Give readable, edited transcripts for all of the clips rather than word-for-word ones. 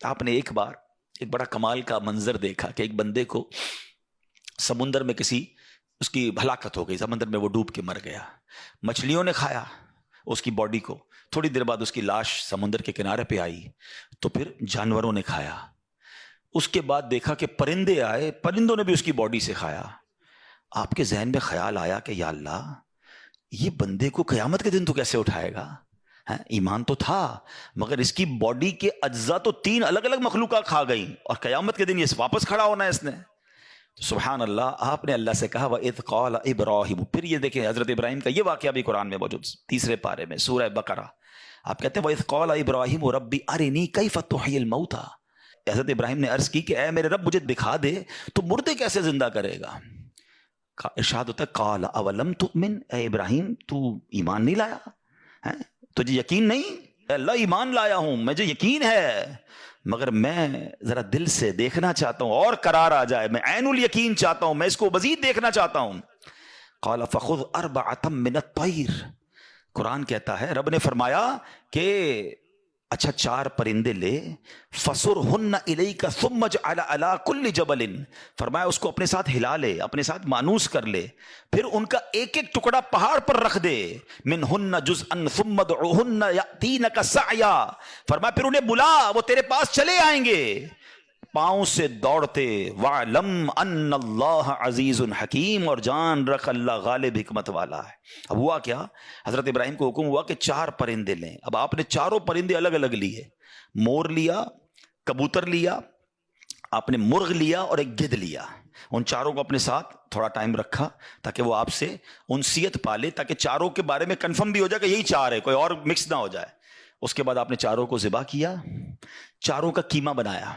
آپ نے ایک بار ایک بڑا کمال کا منظر دیکھا کہ ایک بندے کو سمندر میں اس کی ہلاکت ہو گئی، سمندر میں وہ ڈوب کے مر گیا، مچھلیوں نے کھایا اس کی باڈی کو، تھوڑی دیر بعد اس کی لاش سمندر کے کنارے پہ آئی، تو پھر جانوروں نے کھایا، اس کے بعد دیکھا کہ پرندے آئے، پرندوں نے بھی اس کی باڈی سے کھایا۔ آپ کے ذہن میں خیال آیا کہ یا اللہ، یہ بندے کو قیامت کے دن تو کیسے اٹھائے گا؟ ایمان تو تھا مگر اس کی باڈی کے اجزاء تو 3 الگ الگ مخلوقات کھا گئی، اور قیامت کے دن یہ واپس کھڑا ہونا ہے اس نے۔ تو سبحان اللہ، آپ نے اللہ سے کہا وَإِذْ قَالَ إِبْرَاهِيمُ، پھر یہ دیکھیں حضرت ابراہیم کا یہ واقعہ بھی قرآن میں موجود، 3 پارے میں سورہ بقرہ۔ آپ کہتے ہیں وَإِذْ قَالَ إِبْرَاهِيمُ رَبِّ أَرِنِي كَيْفَ تُحْيِي الْمَوْتَى، حضرت ابراہیم نے عرض کی کہ اے میرے رب مجھے دکھا دے تو مردے کیسے زندہ کرے گا۔ ارشاد ہوتا ہے قال اولم تؤمن، اے ابراہیم تو ایمان نہیں لایا؟ تجھے یقین نہیں؟ اللہ ایمان لایا ہوں، مجھے یقین ہے، مگر میں ذرا دل سے دیکھنا چاہتا ہوں اور قرار آ جائے، میں عین الیقین چاہتا ہوں، میں اس کو مزید دیکھنا چاہتا ہوں۔ قال فخذ 4 من الطیر، قرآن کہتا ہے رب نے فرمایا کہ اچھا 4 پرندے لے، فَصُرْهُنَّ إِلَيْكَ ثُمَّ اجْعَلْ عَلَىٰ كُلِّ جَبَلٍ، فرمایا اس کو اپنے ساتھ ہلا لے، اپنے ساتھ مانوس کر لے، پھر ان کا ایک ایک ٹکڑا پہاڑ پر رکھ دے، مِنْهُنَّ جُزْءًا ثُمَّ ادْعُوهُنَّ يَأْتِينَكَ سَعْيًا، فرمایا پھر انہیں بلا، وہ تیرے پاس چلے آئیں گے پاؤں سے دوڑتے۔ وَعْلَمْ أَنَّ اللَّهَ عَزِيزٌ حَكِيمٌ، اور جان رکھ اللہ غالب حکمت والا ہے۔ اب ہوا کیا، حضرت ابراہیم کو حکم ہوا کہ 4 پرندے لیں۔ اب آپ نے 4 پرندے الگ الگ لیے، مور لیا، کبوتر لیا، آپ نے مرغ لیا اور ایک گدھ لیا۔ ان 4 کو اپنے ساتھ تھوڑا ٹائم رکھا تاکہ وہ آپ سے انسیت پالے، تاکہ 4 کے بارے میں کنفرم بھی ہو جائے کہ یہی 4 ہے، کوئی اور مکس نہ ہو جائے۔ اس کے بعد آپ نے 4 کو ذبح کیا، 4 کا قیمہ بنایا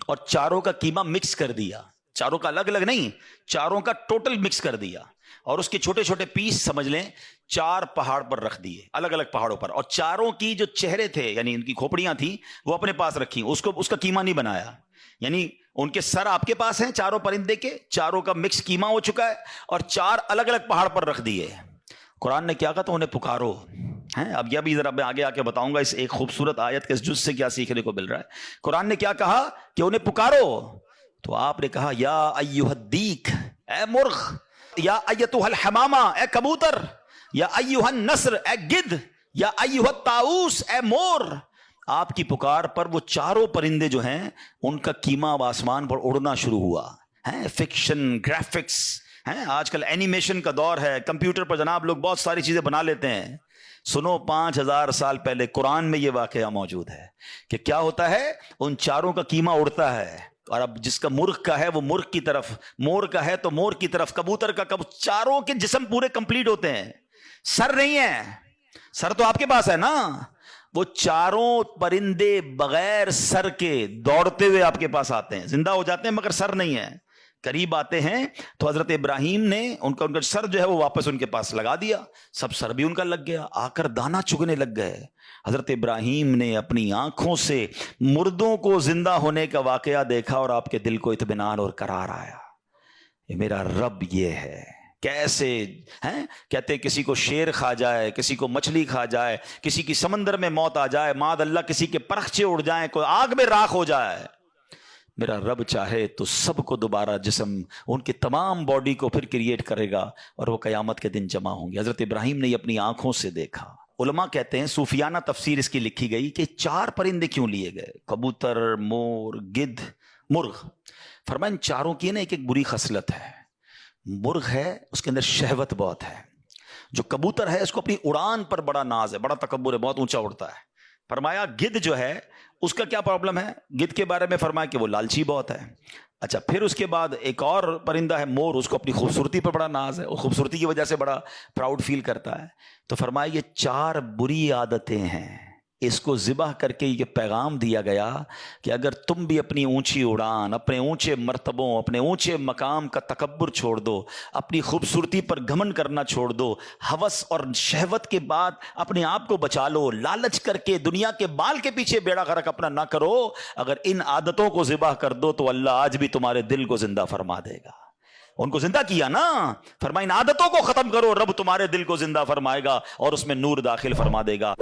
اور 4 کا قیمہ مکس کر دیا، 4 کا الگ الگ نہیں، 4 کا ٹوٹل مکس کر دیا، اور اس کے چھوٹے چھوٹے پیس سمجھ لیں 4 پہاڑ پر رکھ دیے، الگ الگ پہاڑوں پر، اور 4 کی جو چہرے تھے یعنی ان کی کھوپڑیاں تھیں وہ اپنے پاس رکھی، اس کا قیمہ نہیں بنایا، یعنی ان کے سر آپ کے پاس ہیں 4 پرندے کے، 4 کا مکس قیمہ ہو چکا ہے، اور 4 الگ الگ پہاڑ پر رکھ دیے۔ قرآن نے کیا کہا تو انہیں پکارو۔ اب یہ بھی ذرا میں آگے آ کے بتاؤں گا اس ایک خوبصورت آیت کے اس جز سے کیا سیکھنے کو مل رہا ہے۔ قرآن نے کیا کہا کہ انہیں پکارو، تو آپ نے کہا یا ایھا الدیک، اے مرغ، یا ایتھا الحمامہ، اے کبوتر، یا ایھا النسر، اے گدھ، یا ایھا الطاؤس، اے مور۔ آپ کی پکار پر وہ 4 پرندے جو ہیں ان کا قیمہ اب آسمان پر اڑنا شروع ہوا ہے۔ فکشن، گرافکس، آج کل اینیمیشن کا دور ہے، کمپیوٹر پر جناب لوگ بہت ساری چیزیں بنا لیتے ہیں۔ سنو 5000 سال پہلے قرآن میں یہ واقعہ موجود ہے کہ کیا ہوتا ہے، ان 4 کا قیمہ اڑتا ہے، اور اب جس کا مرغ کا ہے وہ مرغ کی طرف، مور کا ہے تو مور کی طرف، کبوتر کا 4 کے جسم پورے کمپلیٹ ہوتے ہیں، سر نہیں ہے، سر تو آپ کے پاس ہے نا، وہ 4 پرندے بغیر سر کے دوڑتے ہوئے آپ کے پاس آتے ہیں، زندہ ہو جاتے ہیں مگر سر نہیں ہے، قریب آتے ہیں تو حضرت ابراہیم نے ان کا سر جو ہے وہ واپس ان کے پاس لگا دیا، سب سر بھی ان کا لگ گیا، آ کر دانہ چگنے لگ گئے۔ حضرت ابراہیم نے اپنی آنکھوں سے مردوں کو زندہ ہونے کا واقعہ دیکھا اور آپ کے دل کو اطمینان اور قرار آیا، یہ میرا رب یہ ہے۔ کیسے ہیں کہتے کسی کو شیر کھا جائے، کسی کو مچھلی کھا جائے، کسی کی سمندر میں موت آ جائے، معاذ اللہ کسی کے پرخچے اڑ جائیں، کوئی آگ میں راکھ ہو جائے، میرا رب چاہے تو سب کو دوبارہ جسم، ان کی تمام باڈی کو پھر کریٹ کرے گا اور وہ قیامت کے دن جمع ہوں گے۔ حضرت ابراہیم نے یہ اپنی آنکھوں سے دیکھا۔ علماء کہتے ہیں، صوفیانہ تفسیر اس کی لکھی گئی کہ 4 پرندے کیوں لیے گئے، کبوتر، مور، گدھ، مرغ۔ فرمایا ان 4 کی نا ایک بری خصلت ہے، مرغ ہے اس کے اندر شہوت بہت ہے، جو کبوتر ہے اس کو اپنی اڑان پر بڑا ناز ہے، بڑا تکبر ہے، بہت اونچا اڑتا ہے۔ فرمایا گدھ جو ہے اس کا کیا پرابلم ہے، گدھ کے بارے میں فرمایا کہ وہ لالچی بہت ہے۔ اچھا پھر اس کے بعد ایک اور پرندہ ہے مور، اس کو اپنی خوبصورتی پر بڑا ناز ہے، وہ خوبصورتی کی وجہ سے بڑا پراؤڈ فیل کرتا ہے۔ تو فرمایا یہ 4 بری عادتیں ہیں، اس کو ذبح کر کے یہ پیغام دیا گیا کہ اگر تم بھی اپنی اونچی اڑان، اپنے اونچے مرتبوں، اپنے اونچے مقام کا تکبر چھوڑ دو، اپنی خوبصورتی پر گھمنڈ کرنا چھوڑ دو، ہوس اور شہوت کے بعد اپنے آپ کو بچا لو، لالچ کر کے دنیا کے بال کے پیچھے بیڑا غرق اپنا نہ کرو، اگر ان عادتوں کو ذبح کر دو تو اللہ آج بھی تمہارے دل کو زندہ فرما دے گا۔ ان کو زندہ کیا نا، فرمایا ان عادتوں کو ختم کرو، رب تمہارے دل کو زندہ فرمائے گا اور اس میں نور داخل فرما دے گا۔